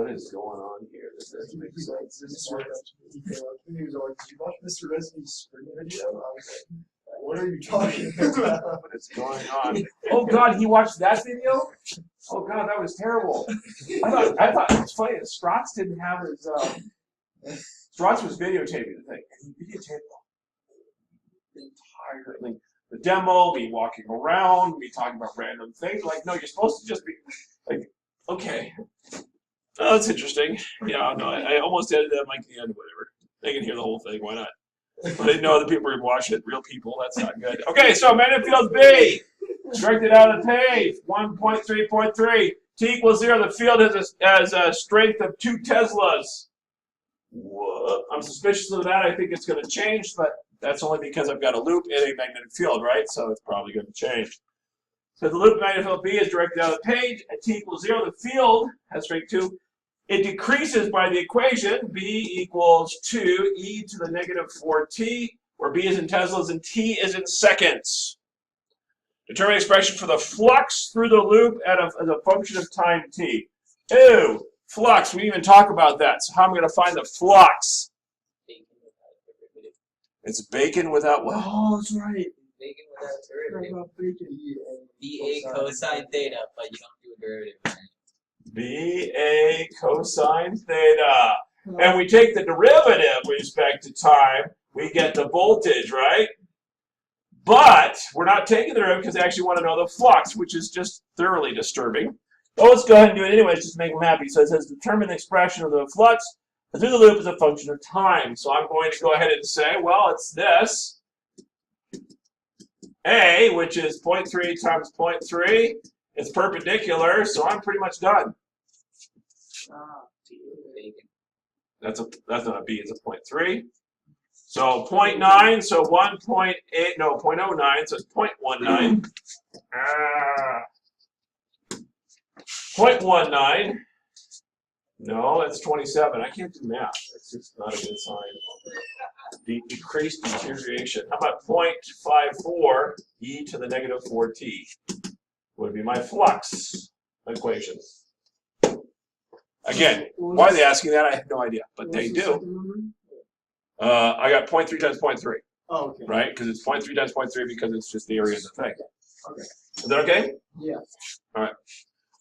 what is going on here? This doesn't make sense. This is right after he came up to me. He was like, "Did you watch Mr. Resni's spring video?" I was like, "What are you talking about?" What is going on? Oh God, he watched that video? Oh God, that was terrible. I thought it was funny that Strotz didn't have his. Strotz was videotaping the thing, and he videotaped the entire thing. The demo, me walking around, me talking about random things. Like, no, you're supposed to just be like, okay. Oh, that's interesting. Yeah, no, I almost edited that like the end, whatever. They can hear the whole thing. Why not? But I didn't know other people were watching it. Real people. That's not good. Okay, so magnetic field B. Directed out of the page. 1.3.3. T equals 0. The field has a strength of 2 Teslas. Whoa. I'm suspicious of that. I think it's going to change, but that's only because I've got a loop in a magnetic field, right? So it's probably going to change. So the loop magnetic field B is directed out of the page at T equals 0. The field has strength 2. It decreases by the equation B equals 2 e to the negative 4t, where B is in Teslas and T is in seconds. Determine the expression for the flux through the loop as a function of time t. Ew, flux, we didn't even talk about that. So how am I going to find the flux? It's bacon without, well, oh, that's right. Bacon without derivative. BA cosine theta, but you don't do a derivative. BA cosine theta. And we take the derivative with respect to time, we get the voltage, right? But we're not taking the derivative because I actually want to know the flux, which is just thoroughly disturbing. But let's go ahead and do it anyways, just to make them happy. So it says determine the expression of the flux through the loop as a function of time. So I'm going to go ahead and say, well, it's this. A, which is 0.3 times 0.3. It's perpendicular, so I'm pretty much done. That's not a B, it's a 0.3. So 0.9, so 1.8, no, 0.09, so it's 0.19. 0.19. No, that's 27. I can't do math. That's just not a good sign. Decreased deterioration. How about 0.54 e to the negative 4t? Would be my flux equation. Again, why are they asking that? I have no idea, but they do. I got 0.3 times 0.3. Oh, okay. Right? Because it's 0.3 times 0.3 because it's just the area of the thing. Okay. Is that okay? Yeah. All right.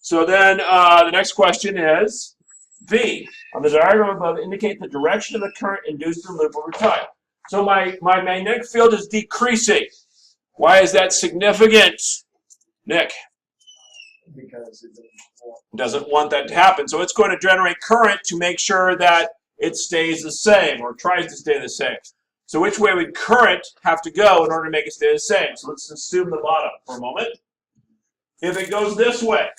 So then the next question is B. On the diagram above, indicate the direction of the current induced in the loop over time. So my magnetic field is decreasing. Why is that significant? Nick? Because it doesn't want that to happen. So it's going to generate current to make sure that it stays the same or tries to stay the same. So which way would current have to go in order to make it stay the same? So let's assume the bottom for a moment. If it goes this way,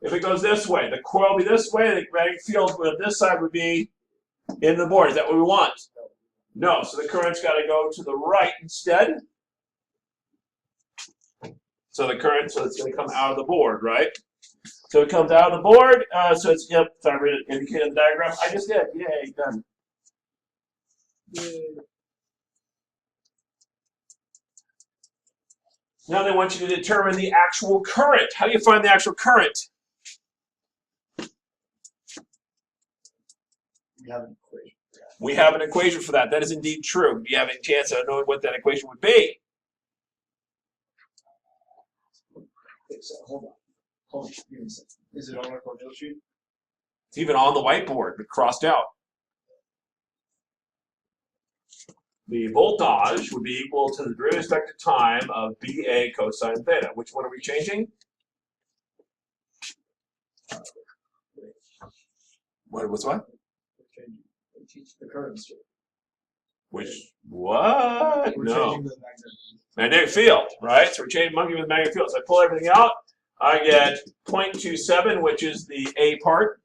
the coil will be this way, the magnetic field on this side would be in the board. Is that what we want? No, so the current's got to go to the right instead. So the current, so it's going to come out of the board, right? So it comes out of the board, so it's, yep, sorry, indicated in the diagram. I just did, yay, done. Yay. Now they want you to determine the actual current. How do you find the actual current? we have an equation for that. We have an equation for that. That is indeed true. Do you have any chance of knowing what that equation would be? Okay, so hold on, give me a second. Is it on our Cornell sheet? It's even on the whiteboard, but crossed out. The voltage would be equal to the derivative respect to time of BA cosine theta. Which one are we changing? What's what? We're changing the current stream. Which, what? We're No. changing the Magnetic field, right? So we're changing monkey with magnetic field. So I pull everything out. I get 0.27, which is the A part.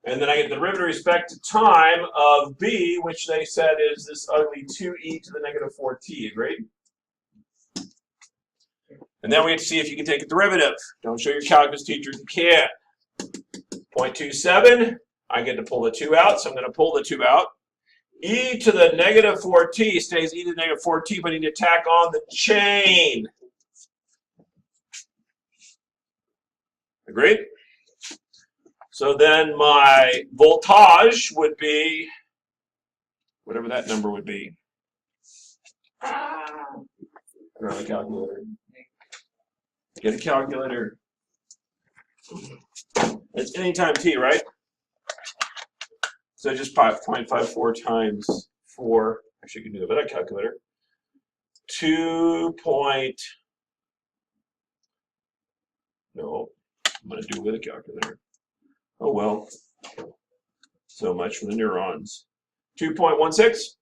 And then I get the derivative with respect to time of B, which they said is this ugly 2e to the negative 4t. Agreed? And then we have to see if you can take a derivative. Don't show your calculus teacher if you can. 0.27, I get to pull the 2 out, so I'm going to pull the 2 out. E to the negative 4t stays e to the negative 4t, but I need to tack on the chain. Agreed? So then my voltage would be whatever that number would be. I don't have a calculator. Get a calculator. It's anytime t, right? So just 0.54 times 4. Actually, you can do it with a calculator. 2. No, I'm going to do it with a calculator. Oh well. So much for the neurons. 2.16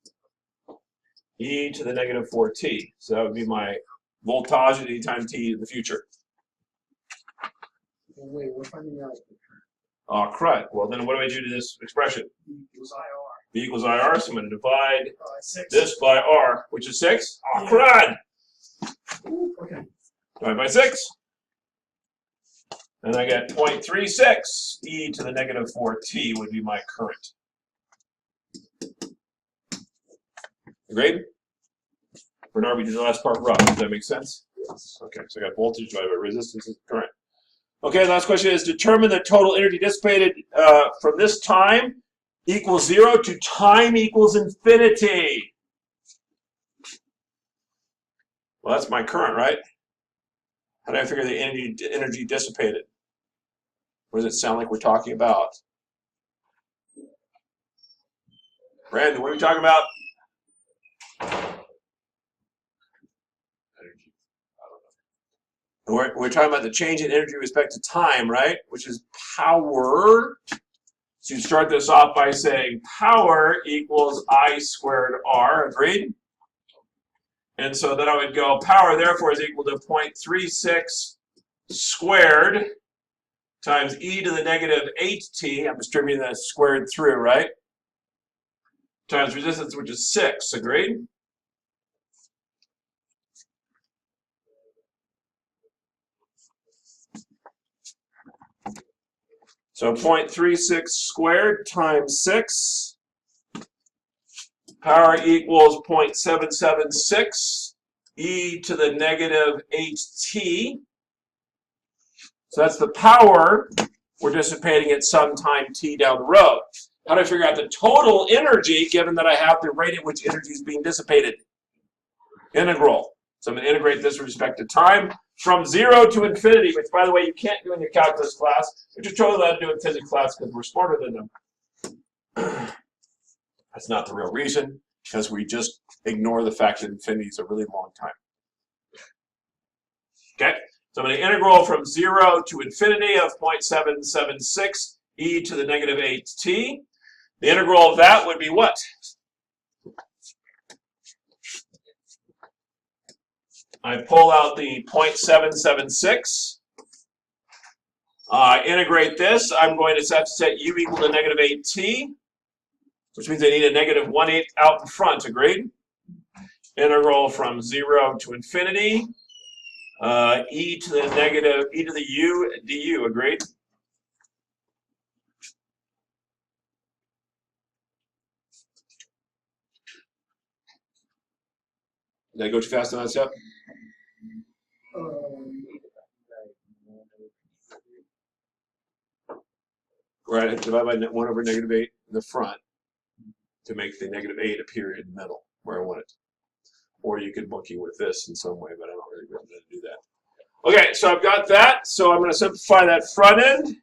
e to the negative 4t. So that would be my voltage at any time t in the future. Wait, we're finding out. Oh, crud. Well, then what do I do to this expression? B equals IR. B equals IR, so I'm going to divide 6. this by R, which is 6. Oh, crud! Ooh, okay. Divide by 6. And I get 0.36 e to the negative 4t would be my current. Agreed? Bernard, we did the last part rough. Does that make sense? Yes. Okay, so I got voltage divided by resistance and current. Okay, last question is determine the total energy dissipated from this time equals 0 to time equals infinity. Well, that's my current, right? How do I figure the energy dissipated? What does it sound like we're talking about? Brandon, what are we talking about? Energy. I don't know. We're talking about the change in energy with respect to time, right? Which is power. So you start this off by saying power equals I squared R, agreed? And so then I would go power therefore is equal to 0.36 squared times e to the negative 8t. I'm distributing that squared through, right? Times resistance, which is 6, agreed? So 0.36 squared times 6. Power equals 0.776 e to the negative 8t. So that's the power we're dissipating at some time t down the road. How do I figure out the total energy given that I have the rate at which energy is being dissipated? Integral. So I'm going to integrate this with respect to time from 0 to infinity, which, by the way, you can't do in your calculus class, but you're totally allowed to do in physics class because we're smarter than them. That's not the real reason, because we just ignore the fact that infinity is a really long time. Okay, so I'm going to integral from 0 to infinity of 0.776 e to the negative 8t. The integral of that would be what? I pull out the 0.776. Integrate this. I'm going to have to set u equal to negative 8t, which means I need a negative 1/8 out in front, agreed? Integral from 0 to infinity, e to the u du, agreed? Did I go too fast on that step? Right, I divide by 1 over negative 8 in the front to make the negative 8 appear in the middle where I want it. Or you could monkey with this in some way, but I don't really want to do that. Okay, so I've got that. So I'm going to simplify that front end.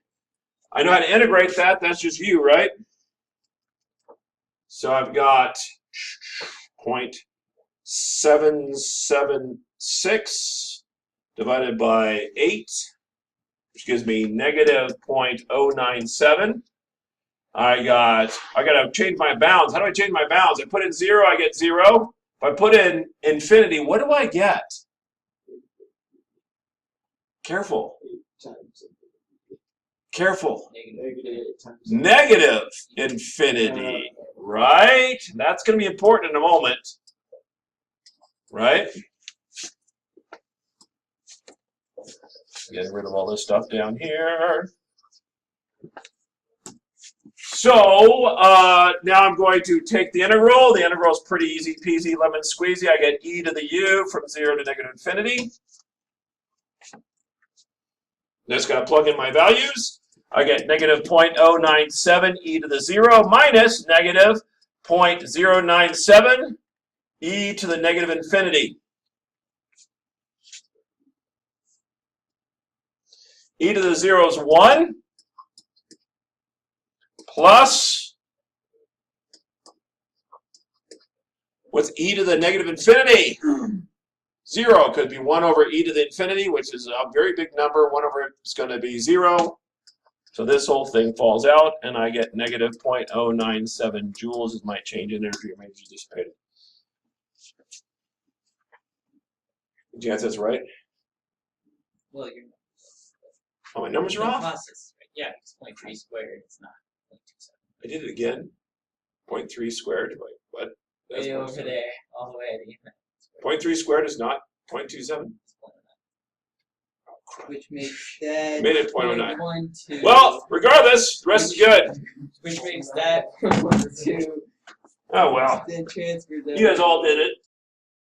I know how to integrate that. That's just u, right? So I've got 0.776 divided by 8, which gives me negative 0.097. I got to change my bounds. How do I change my bounds? I put in 0, I get 0. If I put in infinity, what do I get? Careful. Careful. Negative infinity, right? That's going to be important in a moment, right? Getting rid of all this stuff down here. So now I'm going to take the integral. The integral is pretty easy peasy, lemon squeezy. I get e to the u from 0 to negative infinity. Just got to plug in my values. I get negative 0.097 e to the 0 minus negative 0.097 e to the negative infinity. E to the 0 is 1 plus, what's e to the negative infinity? 0 could be 1 over e to the infinity, which is a very big number. 1 over it is going to be 0. So this whole thing falls out, and I get negative 0.097 joules as my change in energy or energy dissipated. Did you answer this right? Well, you're Oh, my numbers are the off? process, right? Yeah, it's 0.3 squared. It's not 0.27. I did it again. 0.3 squared. Wait, what? That's Way over 0.7. there, all the way at the end. 0.3 squared is not 0.27. Which makes that Made it 0.09. 0.12. Well, regardless, the rest is good. Which makes that 0.12. Oh well. Then transfer that. You guys all did it.